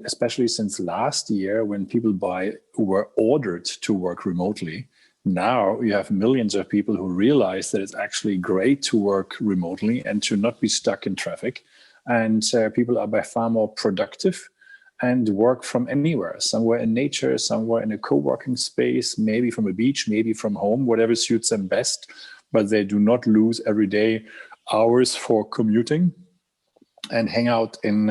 especially since last year when people were ordered to work remotely. Now you have millions of people who realize that it's actually great to work remotely and to not be stuck in traffic. And people are by far more productive and work from anywhere, somewhere in nature, somewhere in a co-working space, maybe from a beach, maybe from home, whatever suits them best. But they do not lose every day hours for commuting and hang out in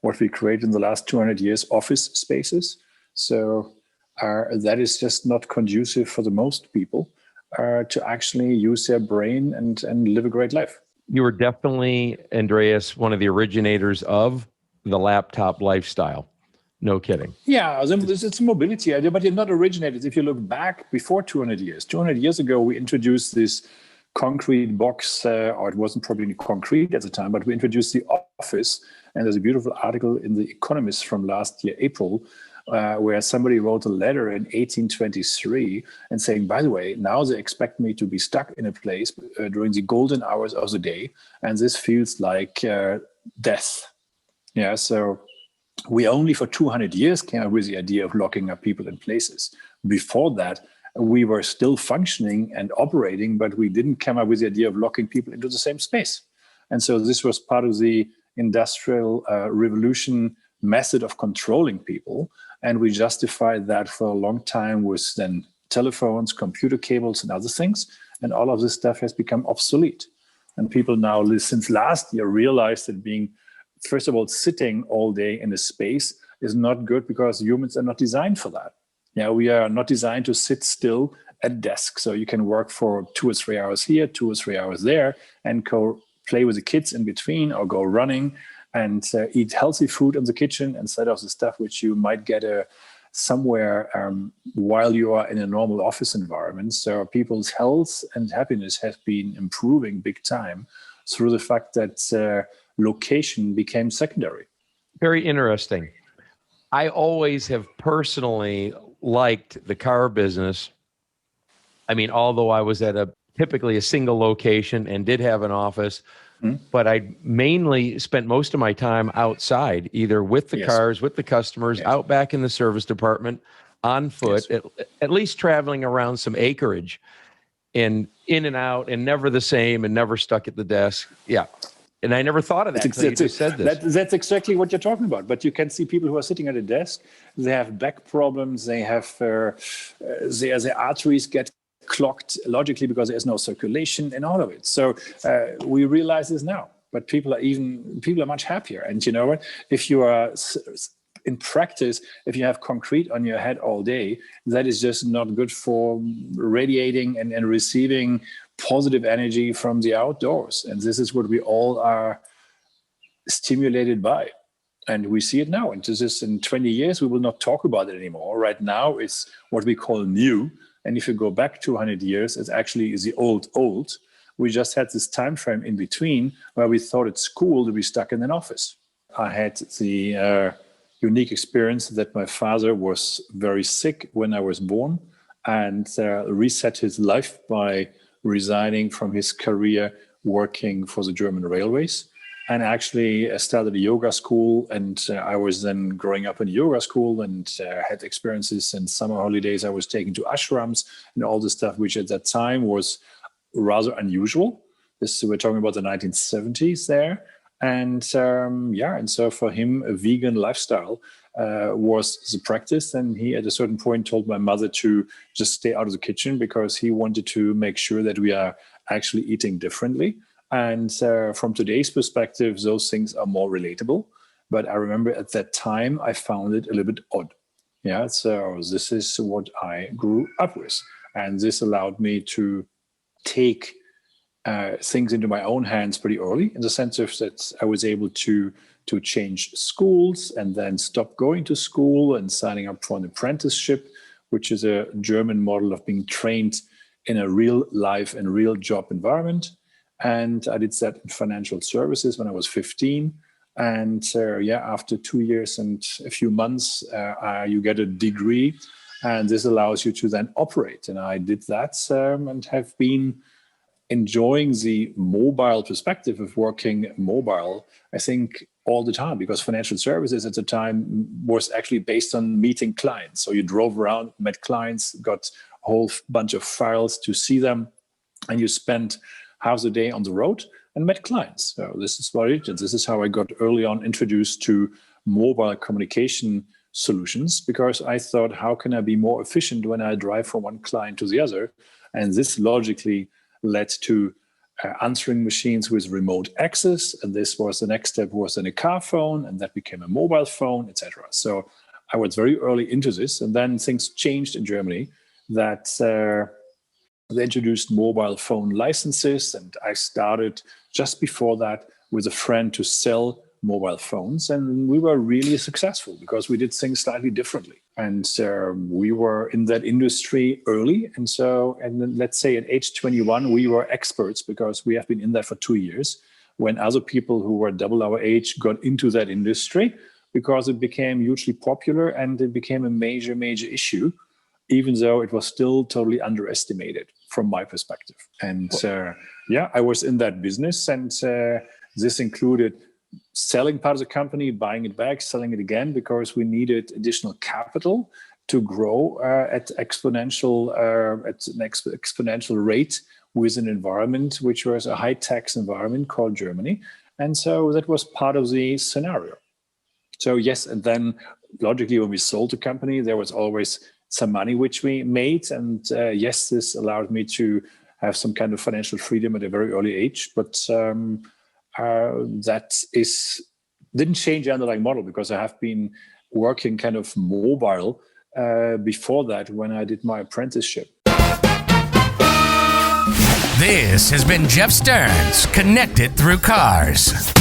what we created in the last 200 years, office spaces. So that is just not conducive for the most people to actually use their brain and live a great life. You were definitely, Andreas, one of the originators of the laptop lifestyle. No kidding. Yeah, it's a mobility idea, but you're not originated. If you look back before 200 years ago, we introduced this concrete box, or it wasn't probably concrete at the time, but we introduced the office. And there's a beautiful article in The Economist from last year, April, where somebody wrote a letter in 1823 and saying, by the way, now they expect me to be stuck in a place during the golden hours of the day, and this feels like death. Yeah, so we only for 200 years came up with the idea of locking up people in places. Before that, we were still functioning and operating, but we didn't come up with the idea of locking people into the same space. And so this was part of the industrial revolution method of controlling people. And we justified that for a long time with then telephones, computer cables, and other things. And all of this stuff has become obsolete. And people now, since last year, realize that being, first of all, sitting all day in a space is not good because humans are not designed for that. Yeah, we are not designed to sit still at a desk. So you can work for 2 or 3 hours here, 2 or 3 hours there, and go play with the kids in between or go running and eat healthy food in the kitchen instead of the stuff which you might get somewhere while you are in a normal office environment. So people's health and happiness has been improving big time through the fact that location became secondary. Very interesting. I always have personally liked the car business. I mean, although I was at typically a single location and did have an office, but I mainly spent most of my time outside, either with the cars, with the customers, out back in the service department, on foot, at least traveling around some acreage, and in and out, and never the same, and never stuck at the desk. Yeah. And I never thought of that until you just said this. That's exactly what you're talking about. But you can see people who are sitting at a desk, they have back problems, they have their arteries get clogged logically because there's no circulation and all of it. So we realize this now, but people are much happier. And you know what? If you are in practice, if you have concrete on your head all day, that is just not good for radiating and receiving positive energy from the outdoors. And this is what we all are stimulated by. And we see it now. And this is in 20 years, we will not talk about it anymore. Right now, it's what we call new. And if you go back 200 years, it's actually the old. We just had this time frame in between where we thought it's cool to be stuck in an office. I had the unique experience that my father was very sick when I was born and reset his life by resigning from his career working for the German railways, and actually started a yoga school. And I was then growing up in a yoga school and had experiences in summer holidays. I was taken to ashrams and all the stuff, which at that time was rather unusual. We're talking about the 1970s there. And and so for him, a vegan lifestyle was the practice. And he, at a certain point, told my mother to just stay out of the kitchen because he wanted to make sure that we are actually eating differently. And from today's perspective, those things are more relatable. But I remember at that time, I found it a little bit odd. Yeah, so this is what I grew up with. And this allowed me to take things into my own hands pretty early, in the sense of that I was able to change schools and then stop going to school and signing up for an apprenticeship, which is a German model of being trained in a real life and real job environment. And I did that in financial services when I was 15. And after 2 years and a few months, you get a degree, and this allows you to then operate. And I did that and have been enjoying the mobile perspective of working mobile. I think all the time, because financial services at the time was actually based on meeting clients. So you drove around, met clients, got a whole bunch of files to see them, and you spent half the day on the road and met clients. So this is what it is. This is how I got early on introduced to mobile communication solutions, because I thought, how can I be more efficient when I drive from one client to the other? And this logically led to answering machines with remote access. And this was the next step, was then a car phone, and that became a mobile phone, etc. So I was very early into this. And then things changed in Germany, that they introduced mobile phone licenses. And I started just before that with a friend to sell mobile phones. And we were really successful because we did things slightly differently. And we were in that industry early. And then let's say at age 21, we were experts because we have been in that for 2 years, when other people who were double our age got into that industry, because it became hugely popular and it became a major, major issue, even though it was still totally underestimated from my perspective. And I was in that business, and this included selling part of the company, buying it back, selling it again, because we needed additional capital to grow at an exponential rate with an environment which was a high tax environment called Germany. And so that was part of the scenario. So yes, and then logically when we sold the company, there was always some money which we made. And yes, this allowed me to have some kind of financial freedom at a very early age. But didn't change the underlying model, because I have been working kind of mobile before that when I did my apprenticeship. This has been Jeff Stern's Connected Through Cars.